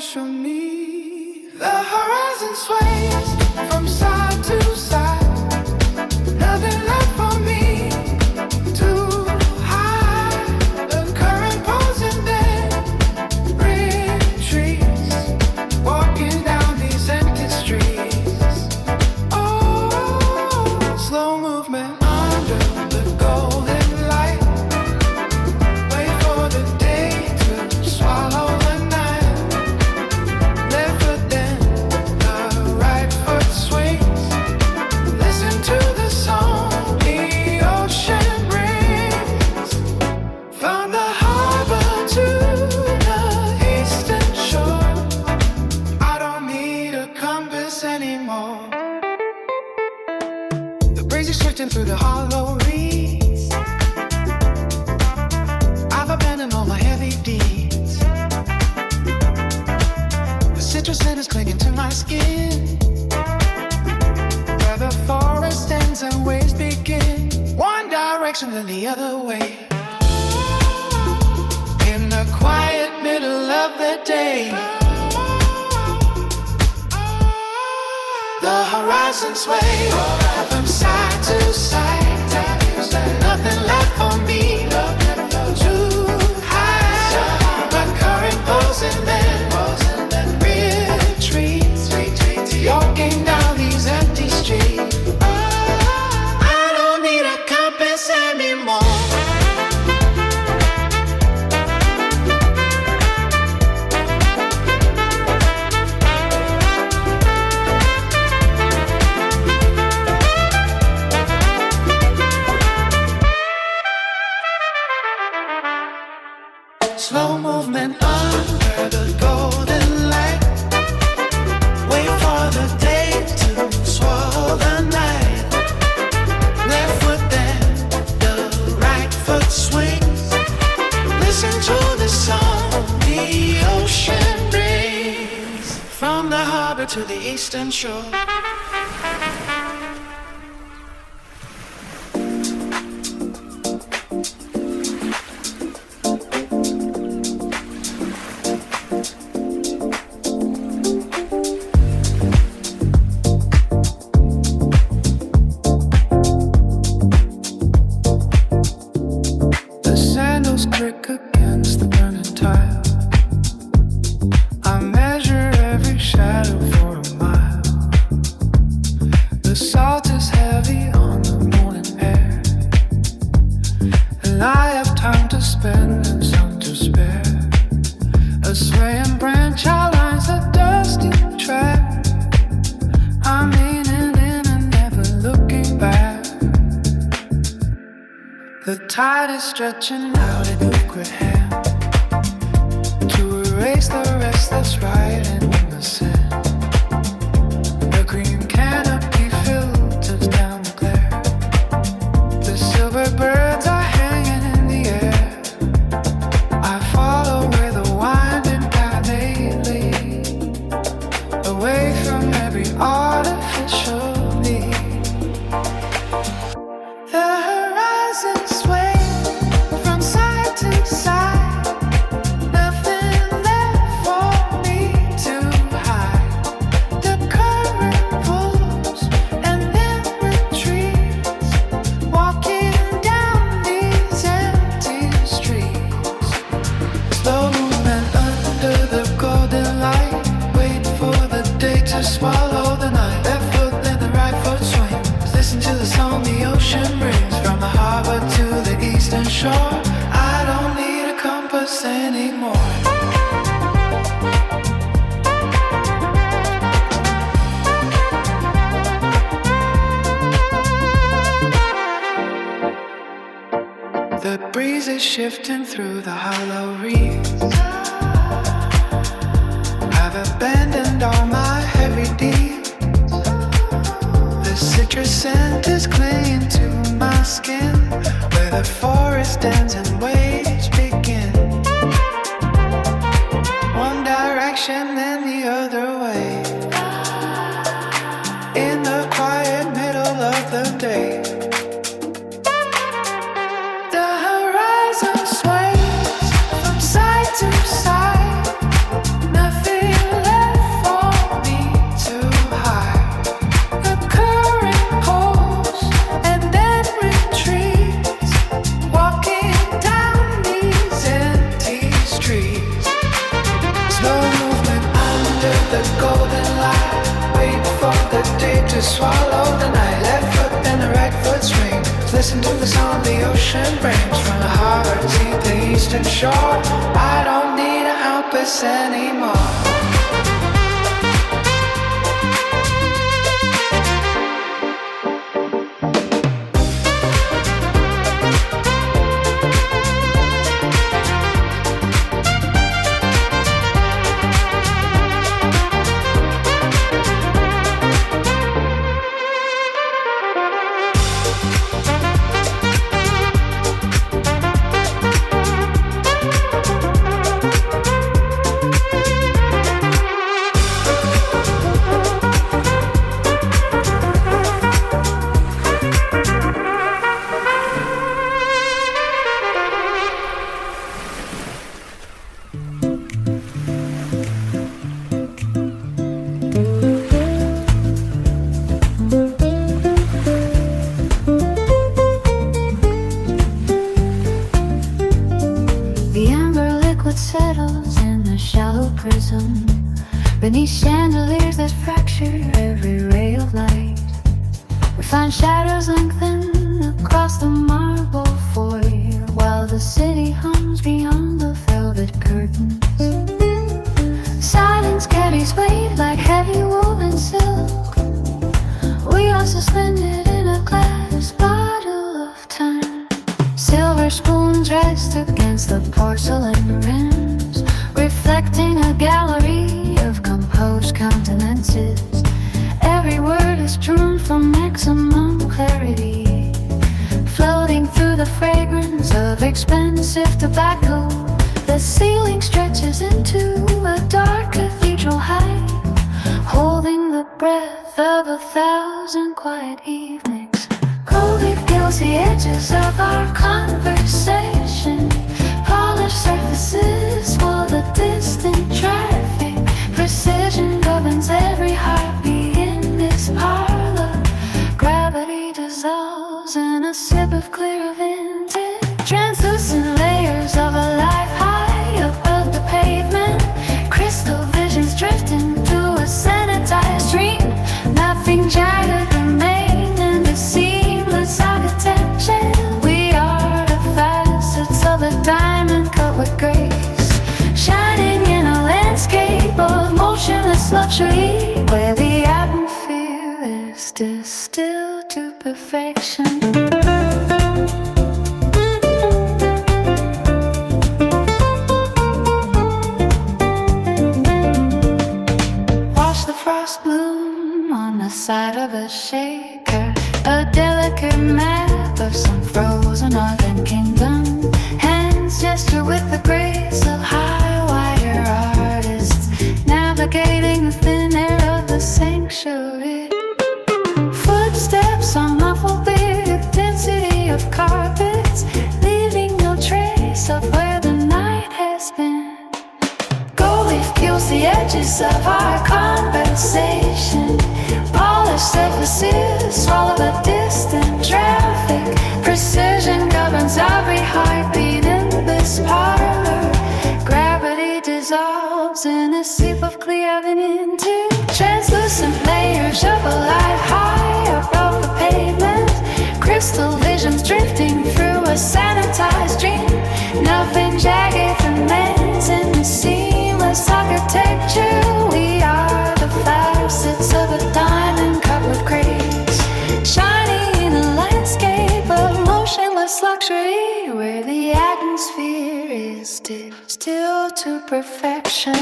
show me. The horizon sways from side to side. Nothing left for me to hide. The current pulls and then retreats. Walking down these empty streets. Oh, slow movement under the golden light. Wait for the day to swallow the night. Left foot then, the right foot swings. Listen to the song the ocean brings. From the harbor to the eastern shore. I don't need a compass anymore. The breeze is shifting through the hollow reeds. I've abandoned all my heavy deeds. The citrus scent is clinging to my skin. Where the forest ends and waves begin. One direction then the other way. In the quiet middle of the day. The horizon sways from side to side. Nothing left for me to hide. My current pulls and then retreats. Walking down these empty streets. I don't need a compass anymore. Slow movement under the golden light. Wait for the day to swallow the night. Left foot then, the right foot swings. Listen to the song the ocean brings. From the harbor to the eastern shore. The sandals click against the burning tile. I measure every shadow for a mile. The salt is heavy on the morning air, and I have time to spend and some to spare. A swaying branch outlines a dusty track. I'm leaning in and never looking back. The tide is stretching out a liquid hand to erase the rest that's riding in the sand. The green canopy filters down the glare. The silver birds are hanging in the air. I follow where the winding path may lead, away from every artificial need. The horizon sways from side to side. Nothing left for me to hide. The current pulls and then retreats. Walking down these empty streets. Slow movement under the golden light. Wait for the day to swallow the night. Left foot then the right foot swings. Listen to the song the ocean brings. From the harbor to the eastern shore. I don't need a compass anymore. The breeze is shifting through the hollow reeds. I've abandoned all my heavy deeds. The citrus scent is clinging to my skin. Where the forest ends and waves begin. One direction then the other way. In the quiet middle of the day. The horizon sways from side to side. Nothing under the golden light, wait for the day to swallow the night. Left foot and the right foot swing. Listen to the sound the ocean brings from the harbor to the eastern shore. I don't need a compass anymore. Beneath chandeliers that fracture every ray of light, we find shadows lengthen across the marble foyer, while the city hums beyond the velvet curtains. Silence carries weight like heavy woven silk. We are suspended in a glass bottle of time. Silver spoons rest against the porcelain rims, reflecting a gallery of composed countenances. Every word is strewn from maximum clarity, floating through the fragrance of expensive tobacco. The ceiling stretches into a dark cathedral height, holding the breath of 1,000 quiet evenings. Covid gilds the edges of our conversation, polished surfaces for the distant traffic. Precision governs every heartbeat in this parlor. Gravity dissolves in a sip of clear vintage. Translucent layers of a life high above the pavement. Crystal visions drifting through a sanitized dream. Nothing jagged remains in the seamless architecture. We are the facets of a diamond cut with grace, shining in a landscape of motionless luxury, where the atmosphere is distilled to perfection. Watch the frost bloom on the side of a shaker, a delicate map of some frozen northern kingdom. Hands gesture with the grace of high-wire artists, navigating the thin air of the sanctuary. Footsteps on muffled the density of carpets, leaving no trace of where the night has been. Gold leaf peels the edges of our conversation, polished surfaces swallow the distant traffic. Precision governs every heartbeat in this parlor. Gravity dissolves in a sip of clear vintage. Translucent layers of a light high above the pavement. Crystal visions drifting through a sanitized dream. Nothing jagged remains in the seamless architecture. We are the facets of a diamond cut with grace, shining in a landscape of motionless luxury, where the atmosphere is distilled to perfection.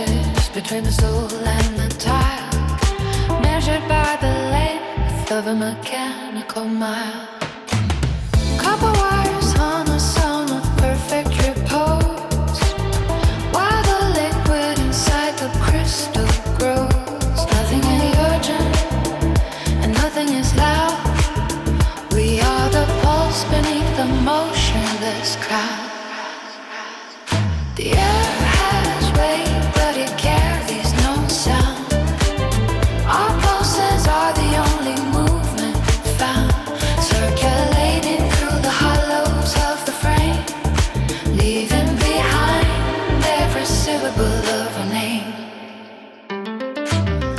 vanishes between the soul and the tile, measured by the length of a mechanical mile. Copper wires hum a song of perfect repose, while the liquid inside the crystal grows. Nothing is urgent and nothing is loud. We are the pulse beneath the motionless cloud. The air has weight, but it carries no sound. Our pulses are the only movement found, circulating through the hollows of the frame, leaving behind every syllable of a name.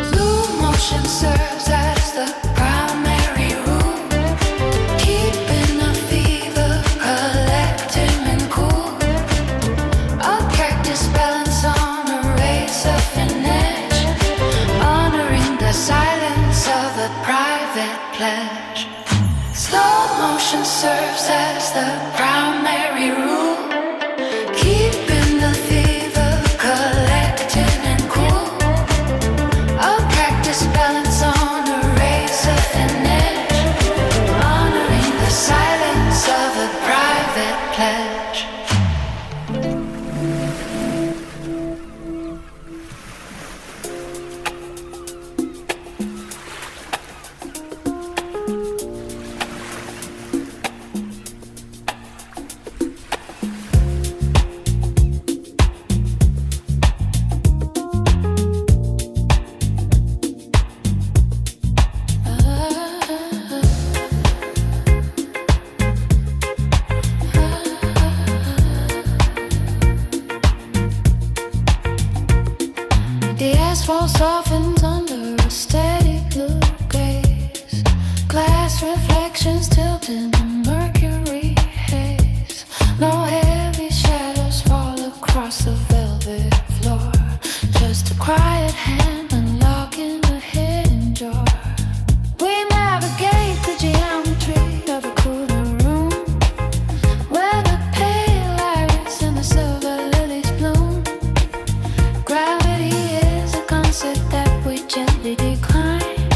Blue motion serves as the primary rule, keeping the fever collective and cool. A practice balance on a race of an edge, honoring the silence of a private pledge. Slow motion serves as the primary rule, keeping the fever collected and cool. A practice balance on a race of an edge, honoring the silence of a private pledge. The asphalt softens under a steady blue gaze, glass reflections tilting the mercury haze. No heavy shadows fall across the velvet floor, just a quiet hand unlocking a hidden door. We navigate the geometry of a cooler room, where the pale iris and the silver lilies bloom. Gravity is a concept that we gently decline,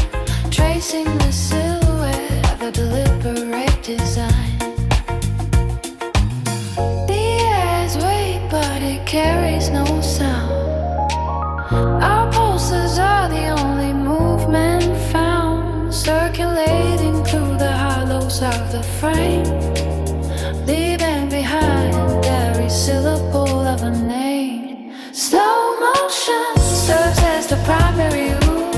tracing the silhouette of a deliberate design. The air has weight, but it carries no sound. Our pulses are the only movement found, circulating through the hollows of the frame, leaving behind every syllable of a name. Slow motion serves as the primary rule,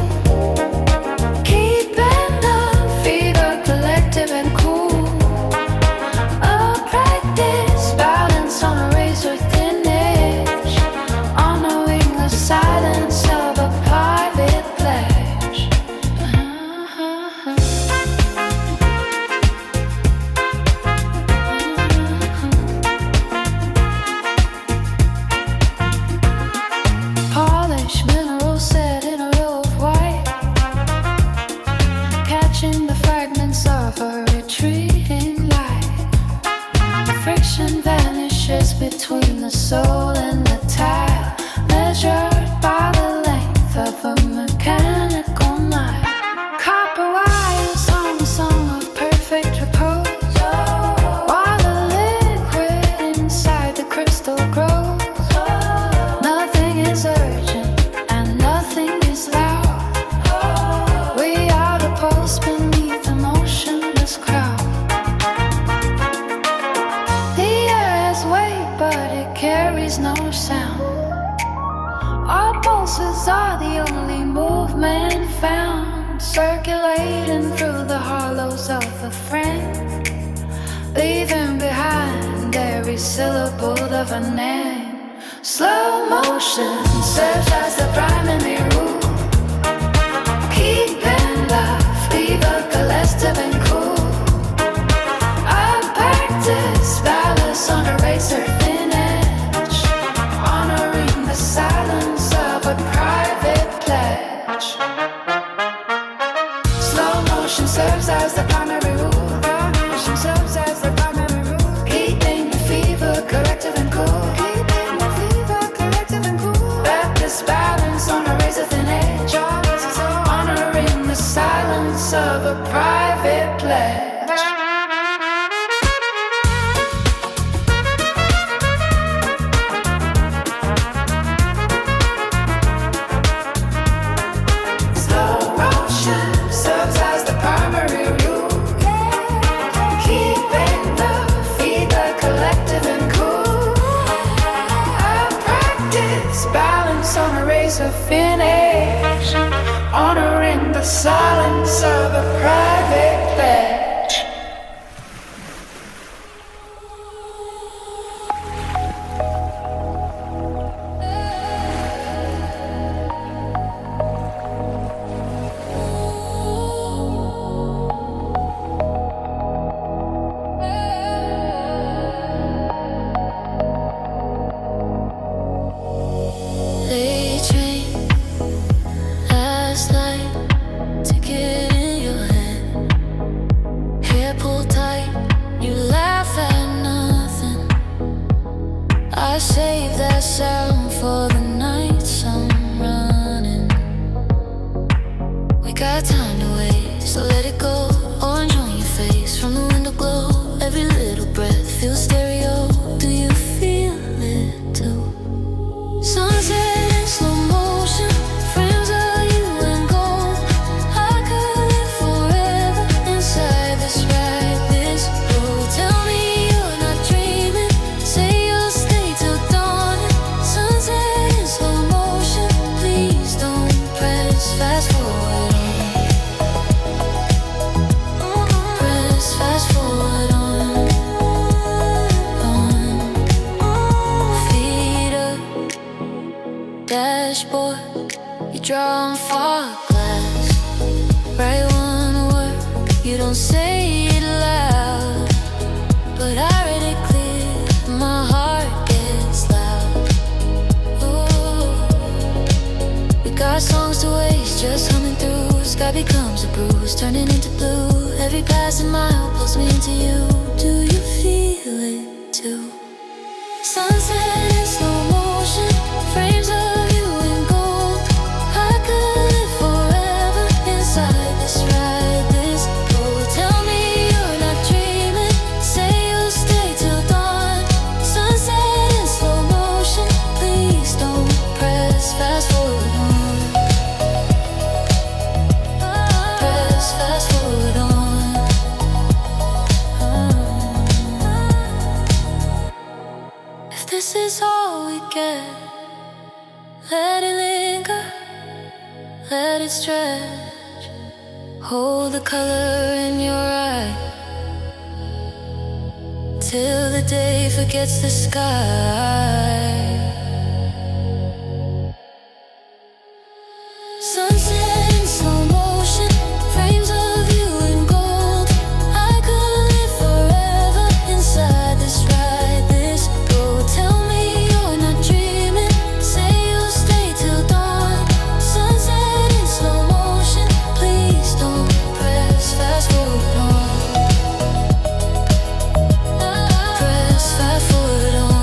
keeping the fever collective and cool. A practice balance on a razor thin edge, honoring the silence of a private pledge. Polished mineral set in a row of white, catching the fragments of a retreating light. Friction vanishes between the soul and the tile, measured by the length of a mechanical mile. Copper wires hum a song of perfect repose, while the liquid inside the crystal grows. Nothing is urgent and nothing is loud. We are the pulse beneath the motionless crowd. The air has weight, but it carries no sound. Our pulses are the only movement found, circulating through the hollows of the frame, leaving behind every syllable of a name. Slow motion serves as the primary rule, keeping the fever collective and cool. I practice balance on a razor thin edge, honoring the silence of a private pledge. Slow motion serves as the primary rule, motion serves as the primary rule, keeping the fever collective and cool. Keeping the fever collective and cool. Practice silence of a private pledge. A finish, honoring the silence of a private pledge. Forgets the sky. Sunset in slow motion, frames of you in gold. I could live forever inside this ride, this road. Tell me you're not dreaming, say you'll stay till dawn. Sunset in slow motion, please don't press fast forward on. Press fast forward on.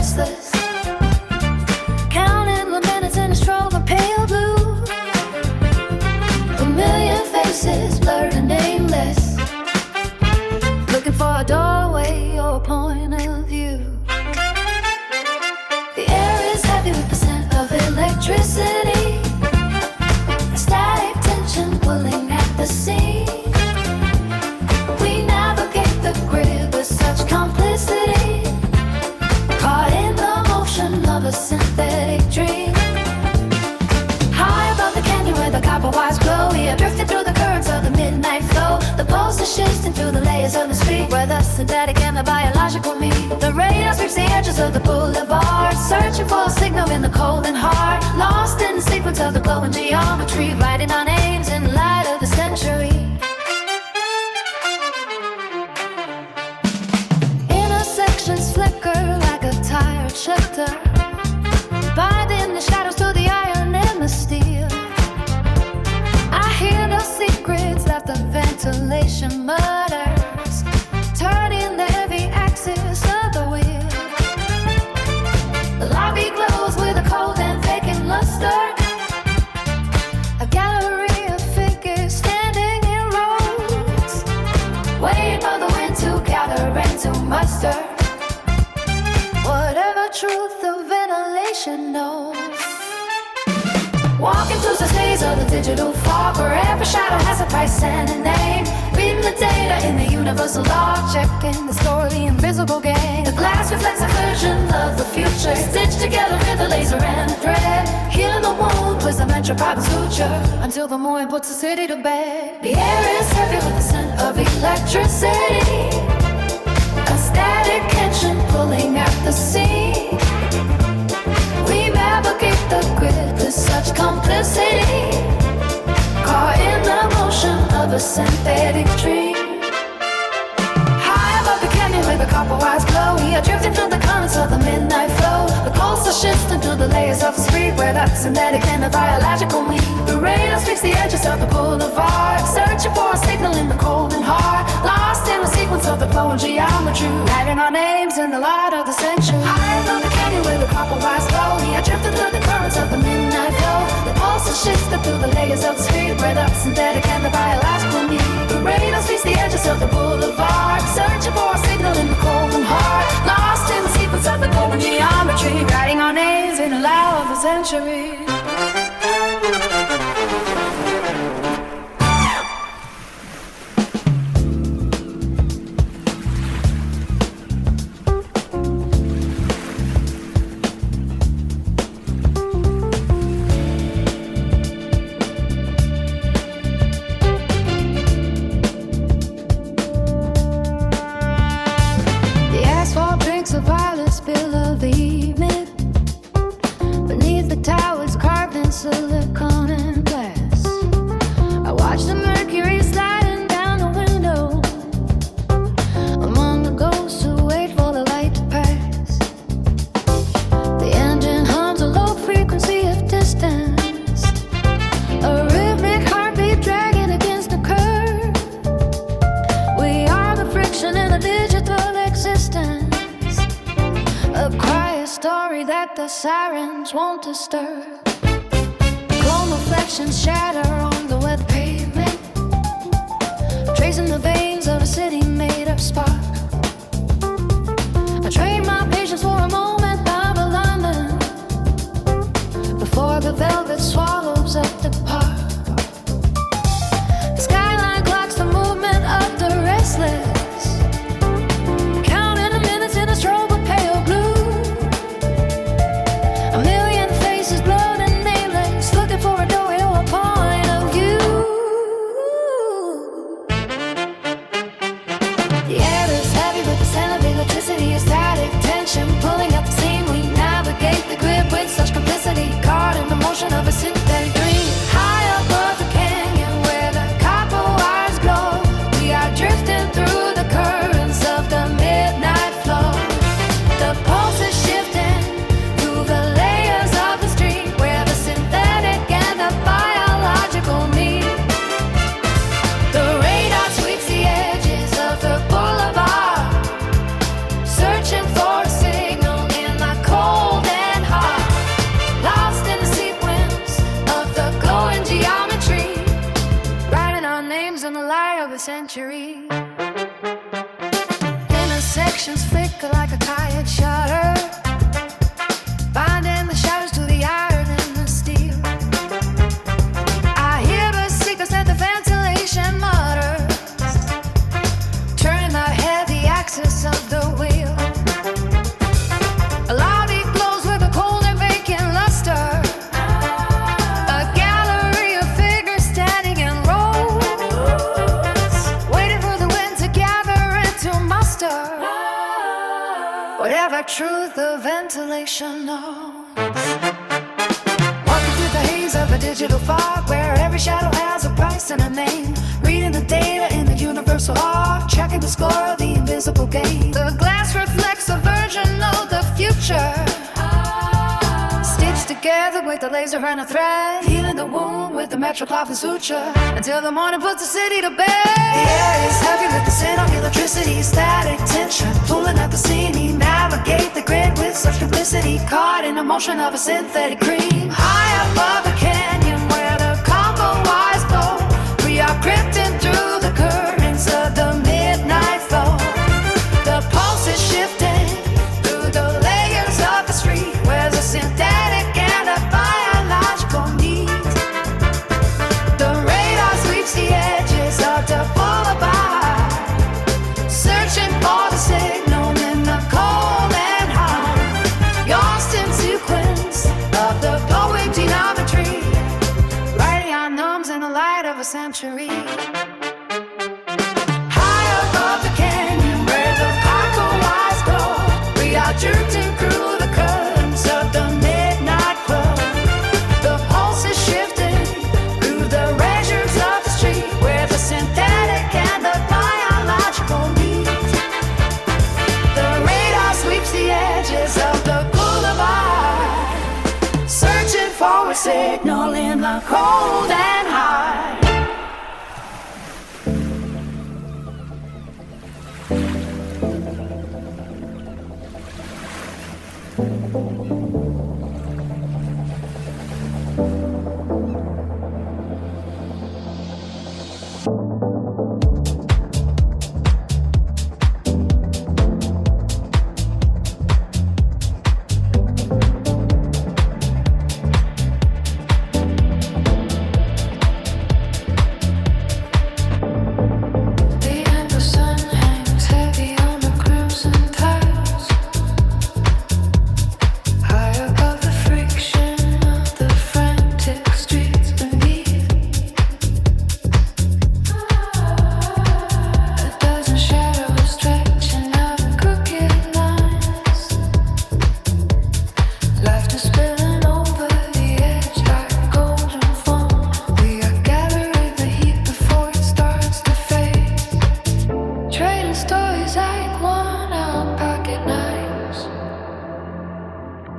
restless. Counting the minutes in a strobe of pale blue. A million faces blurred and nameless. Looking for a doorway or a point of view. The air is heavy with the scent of electricity. A static tension pulling at the seam. We navigate the grid with such complicity. Caught in the motion of a synthetic dream. High above the canyon where the copper wires glow, we are drifting through the currents of the midnight flow. The pulse is shifting through the layers of the street, where the synthetic and the biological meet. The radar sweeps the edges of the boulevard, searching for a signal in the cold and hard. Lost in the sequence of the glowing geometry, writing our names in the light of the century. Intersections flicker like a tired shifter, binding the shadows to the iron and the steel. I hear the secrets that the ventilation mutters, turning the heavy axis of the wheel. The lobby glows with a cold and vacant luster. A gallery of figures standing in rows, waiting for the wind to gather and to muster whatever truth the ventilation knows. Walking through the maze of the digital fog, where every shadow has a price and a name. Reading the data in the universal law, checking the story, the invisible game. The glass reflects a version of the future, stitched together with a laser and a thread. Healing the wound with a mental private suture, until the morning puts the city to bed. The air is heavy with the scent of electricity. A static tension pulling at the seam. We navigate the grid with such complicity, caught in the motion of a synthetic dream. High above the canyon where the copper wires glow, we are drifting through the currents of the midnight flow. The coast is shifting through the layers of the street, where the synthetic and the biological meet. The radar speaks the edges of the boulevard, searching for a signal in the cold and hard. Lost in the sequence of the glowing geometry, writing our names in the light of the century. High above the canyon where the copper wires glow, we are drifting through the currents of the midnight flow. The pulse is shifting through the layers of the street, where the synthetic and the biological meet. The radar speaks the edges of the boulevard, searching for a signal in the cold and hard. Lost in the sequence of the glowing geometry, writing our names in the light of the century. A violet spill of evening beneath the towers carved in silicone and glass. I watch the mercury sliding down the window among the ghosts who wait for the light to pass. The engine hums a low frequency of distance, a rhythmic heartbeat dragging against the curve. We are the friction in a digital existence, a quiet story that the sirens won't disturb. Chrome reflections shatter on the wet pavement, tracing the veins of a city made of spark. I trade my patience for a moment of alignment before the velvet swallows up the park. The skyline clocks the movement of the restless, counting the minutes in a strobe of pale blue. A million faces blurred and nameless, looking for a doorway or a point of view. The air is heavy with the scent of electricity, a static tension sanctuary. Intersections flicker like a tired shutter, binding the shadows to the iron and the steel. I hear the seekers at the ventilation mutters, turning the heavy axis of the wheel. A lobby glows with a cold and vacant luster, a gallery of figures standing in rows, waiting for the wind to gather and to muster whatever truth the ventilation knows. Walking through the haze of a digital fog, where every shadow has a price and a name. Reading the data in the universal law, checking the score of the invisible game. The glass reflects a version of the future, stitched together with a laser and a thread, healing the wound with the metrocloth and suture, until the morning puts the city to bed. The air is heavy with the scent of electricity, static tension pulling at the seam. Navigate the grid with such simplicity, caught in the motion of a synthetic cream. High above the canyon where the Congo wires flow, we are drifting through the currents of the midnight flow. The pulse is shifting through the layers of the street, where the synthetic and the biological meet. The radar sweeps the edges of the boulevard, searching for the signal in the cold and hot. Lost in sequence of the glowing geometry, writing our numbs in the light of a century. High above the canyon where the Congo eyes glow, we are drifting through the currents of the midnight club. The pulse is shifting through the treasures of the street, where the synthetic and the biological meet. The radar sweeps the edges of the boulevard, searching for a signal in the cold and high.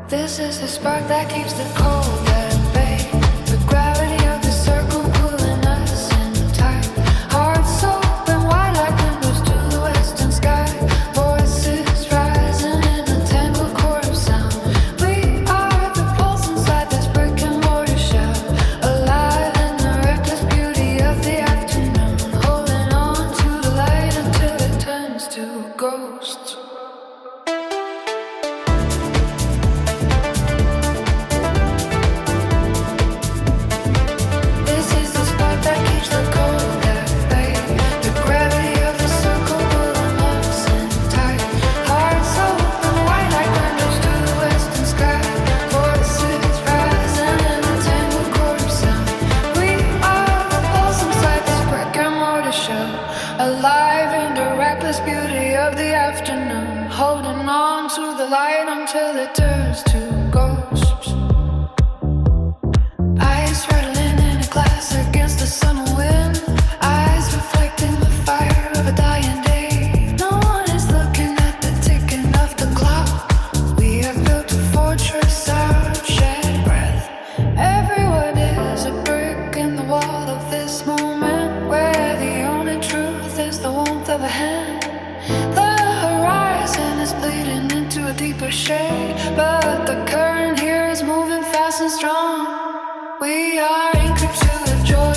This is the spark that keeps the cold at bay. The gravity of the circle pulling us in tight. Hearts open wide like windows to the western sky. Voices rising in a tangled chord of sound. We are the pulse inside this brick and mortar shell, alive in the reckless beauty of the afternoon, holding on to the light until it turns to ghosts. Alive in the reckless beauty of the afternoon, holding on to the light until it turns to ghosts. Ice rattling in a glass against the summer wind, eyes reflecting the fire of a dying day. No one is looking at the ticking of the clock. We have built a fortress out of shed breath. Every word is a brick in the wall of this moment, where the only truth is the warmth of a hand. The horizon is bleeding into a deeper shade, but the current here is moving fast and strong. We are anchored to the joy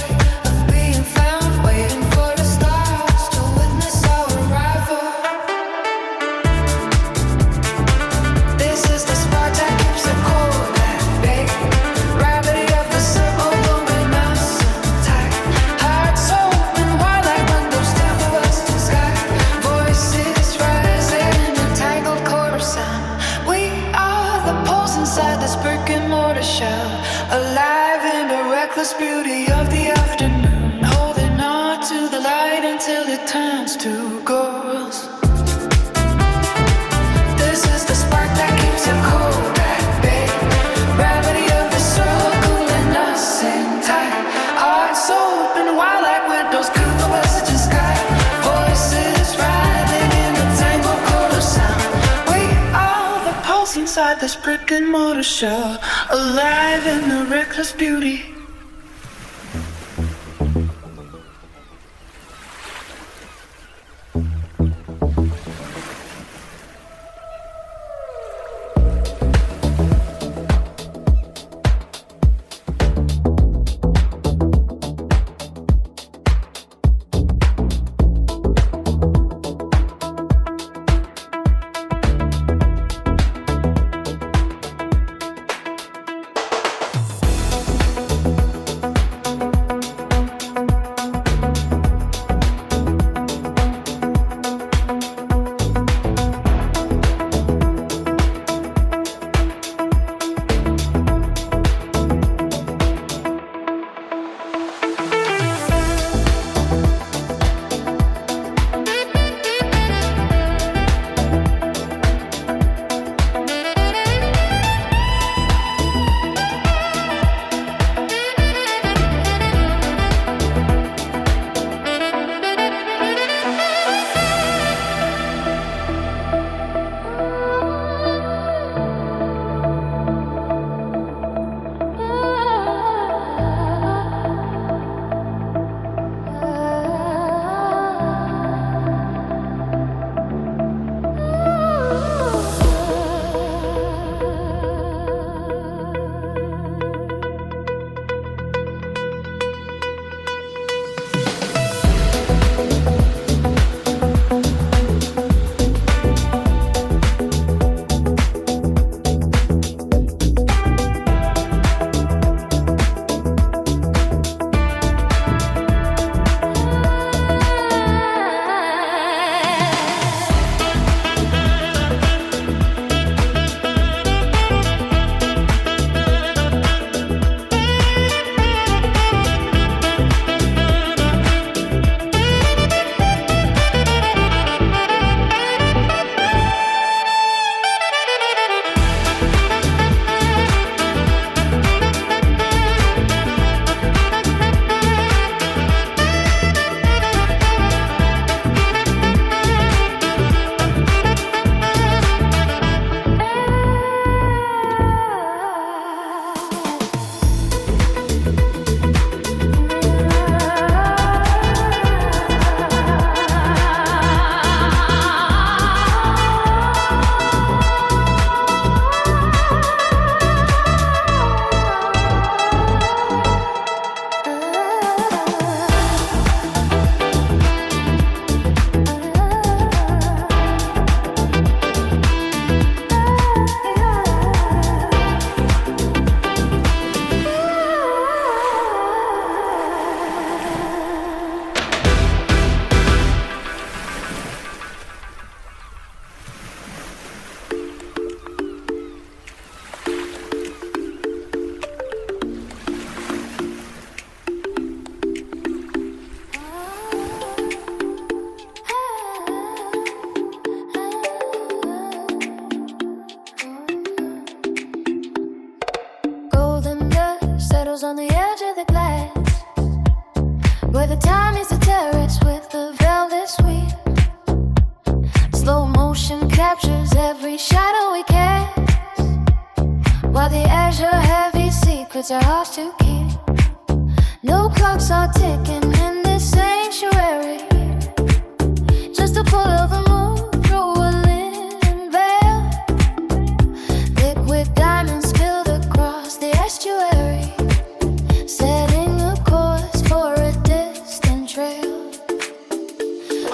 of being found, waiting for the stars to reckless beauty of the afternoon, holding on to the light until it turns to ghosts. This is the spark that keeps you cold at bay. Gravity of the soul cooling us in tight. Hearts open wide like windows, cool the western sky. Voices riding in the tangled chord of sound. We are the pulse inside this brick and mortar shell, alive in the reckless beauty. on the edge of the glass, where the time is the terrace with the velvet sweep. Slow motion captures every shadow we cast, while the azure heavy secrets are ours to keep. No clocks are ticking in this sanctuary, just a pull of the moon through a linen veil. Liquid diamonds spilled across the estuary, setting a course for a distant trail.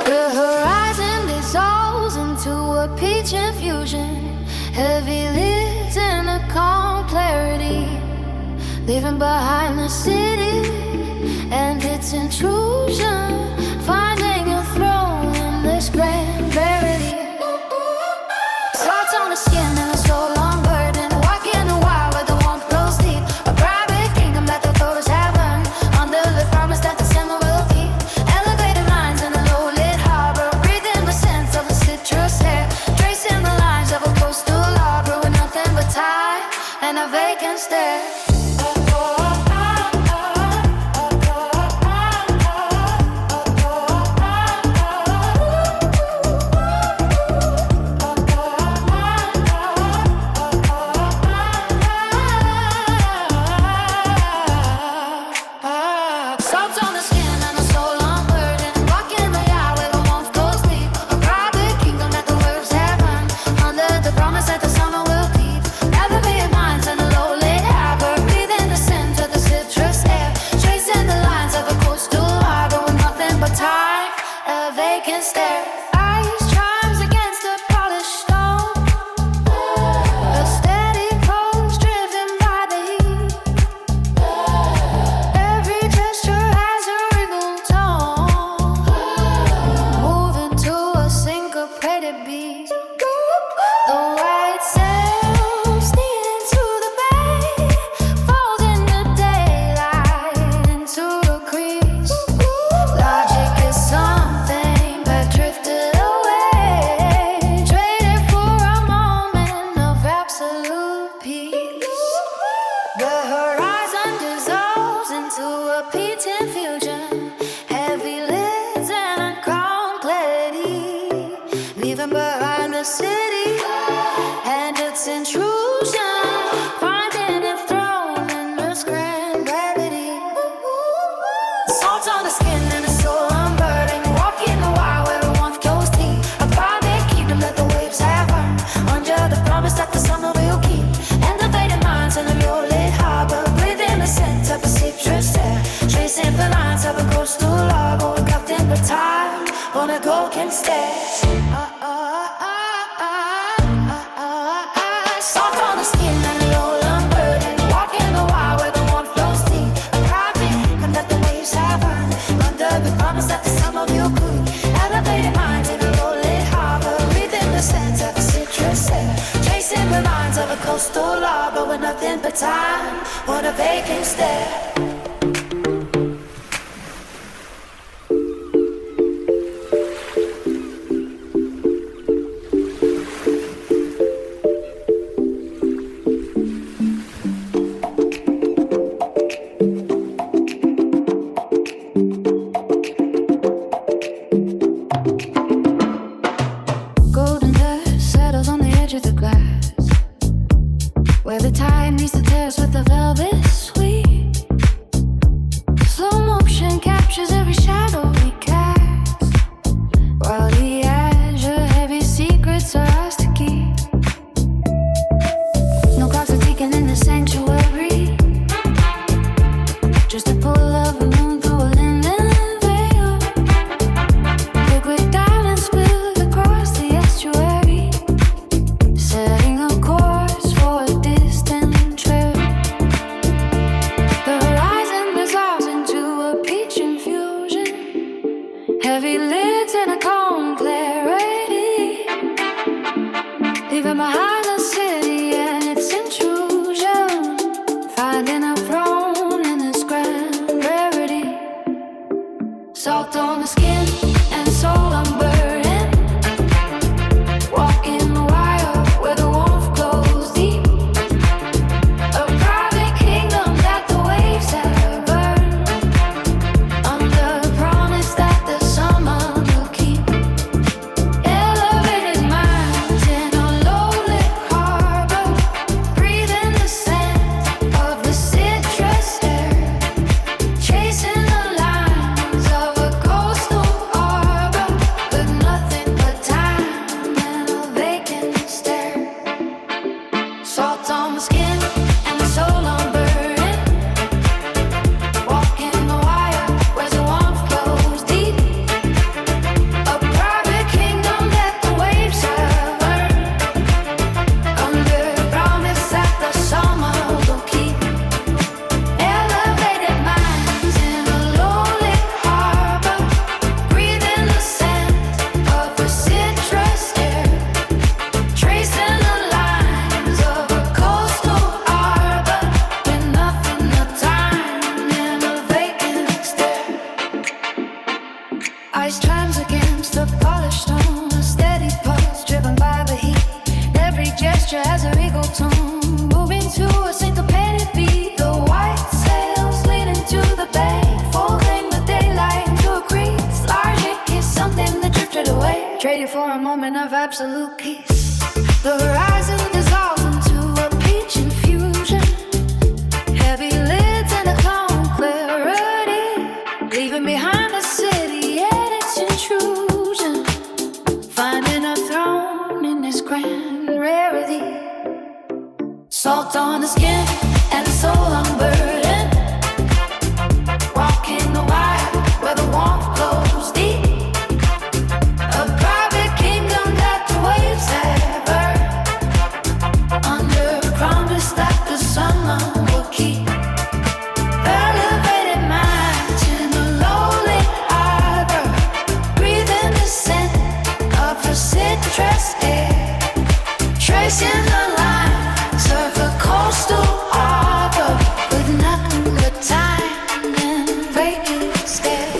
The horizon dissolves into a peach infusion, heavy lids in a calm clarity, leaving behind the city and its intrusion, finding a throne in this grand verity. Spots on the skin and a slow long burden, walking a while where the warmth blows deep. A private kingdom that the doors have and a vacant stare. Coastal lager with nothing but time on a vacant stare. Golden dust settles on the edge of the glass, where the tide meets the terrace with the velvet sweet. Slow motion captures every shadow we cast, while the azure heavy secrets are ours to keep. No clocks are ticking in the sanctuary, just a pull of a moon through a linen veil. Liquid diamonds spilled across the estuary, setting a course for a distant trail. moment of absolute peace. The horizon dissolves into a peach infusion. Heavy lids and a calm clarity, leaving behind the city and its intrusion. Finding a throne in this grand rarity. Salt on the skin and soul unburdened. Walking the wire where the warmth flows deep. A private kingdom that the waves have earned. Under a promise that the sun will keep. Elevated minds in a lowly harbor, breathing the scent of the citrus air. Tracing the lines of the coastal harbor with nothing but time and vacant stare.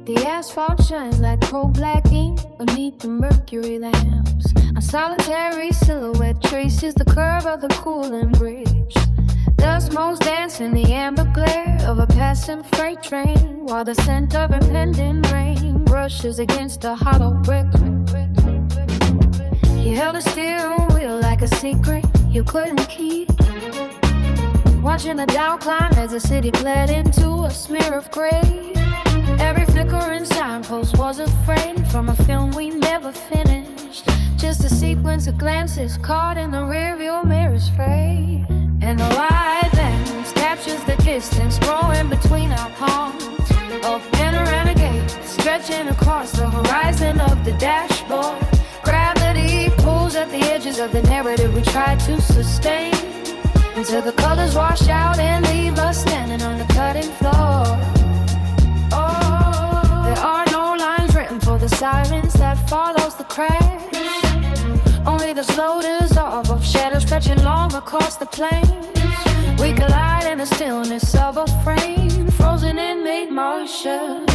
The asphalt shines like cold black ink beneath the mercury lamps. A solitary silhouette traces the curve of the cooling bridge. Dust motes dance in the amber glare of a passing freight train, while the scent of impending rain brushes against a hollow brick. You held a steering wheel like a secret you couldn't keep, watching the Dow climb as the city bled into a smear of gray. Every flickering signpost was a frame from a film we never finished, just a sequence of glances caught in the rearview mirror's frame. And the wide lens captures the distance growing between our palms. A panoramic gate stretching across the horizon of the dashboard. Gravity pulls at the edges of the narrative we try to sustain, until the colors wash out and leave us standing on the cutting floor. Oh, there are no lines written for the silence that follows the crash. Only the slow dissolve of shadows stretching long across the plains. We collide in the stillness of a frame, frozen in mid-motion,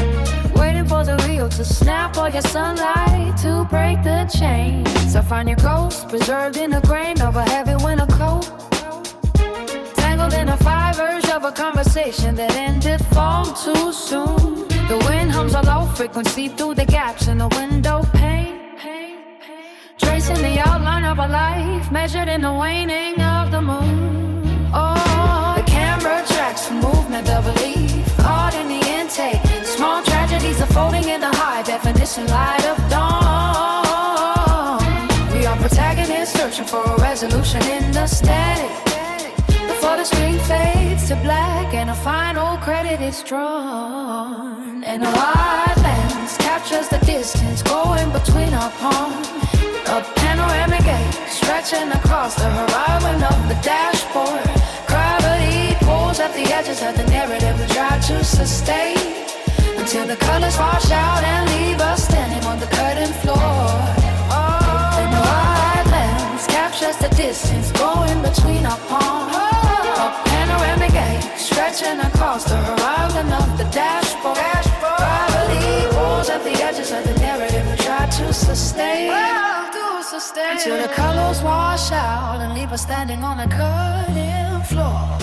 waiting for the wheel to snap or your sunlight to break the chain. So find your ghost, preserved in the grain of a heavy winter coat, tangled in the fibers of a conversation that ended far too soon. The wind hums a low frequency through the gaps in the window pane, tracing the outline of a life measured in the waning of the moon. Oh, the camera tracks the movement of belief, caught in the intake. Small tragedies unfolding in the high definition light of dawn. We are protagonists searching for a resolution in the static. Before the screen fades to black and a final credit is drawn, and a wide lens captures the distance going between our palms. A panoramic gate stretching across the horizon of the dashboard. Gravity pulls at the edges of the narrative we try to sustain, until the colors wash out and leave us standing on the curtain floor. Oh, and the wide lens captures the distance going between our palms. A panoramic gate stretching across the horizon of the dashboard. Gravity pulls at the edges of the narrative we try to sustain, until the colors wash out and leave us standing on the curtain floor.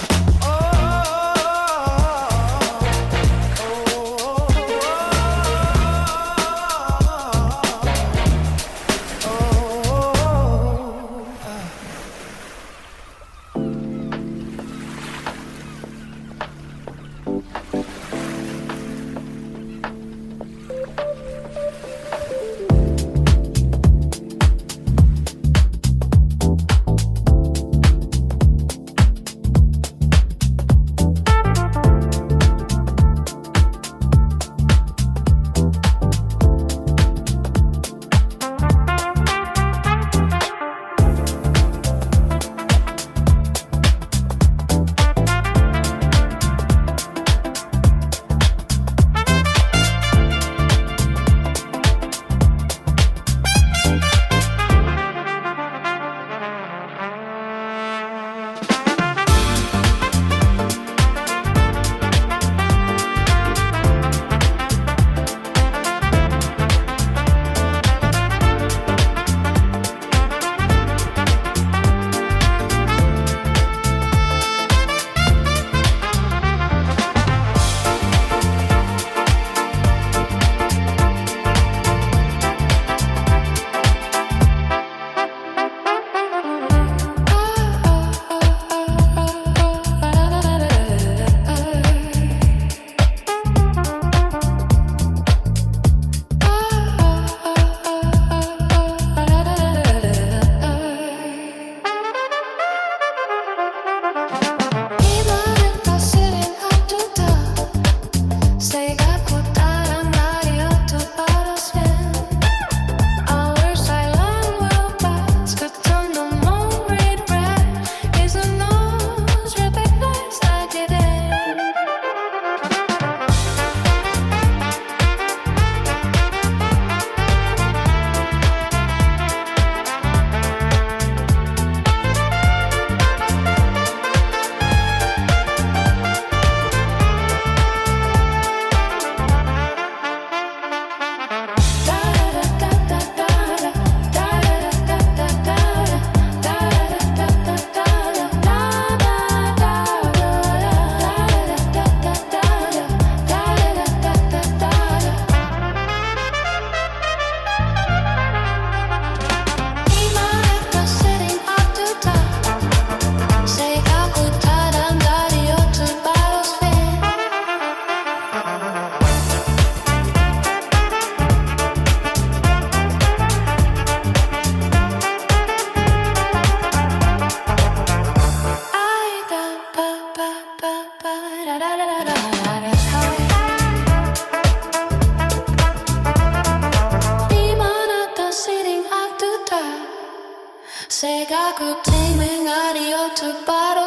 새가 굽탱맹아리 어투바로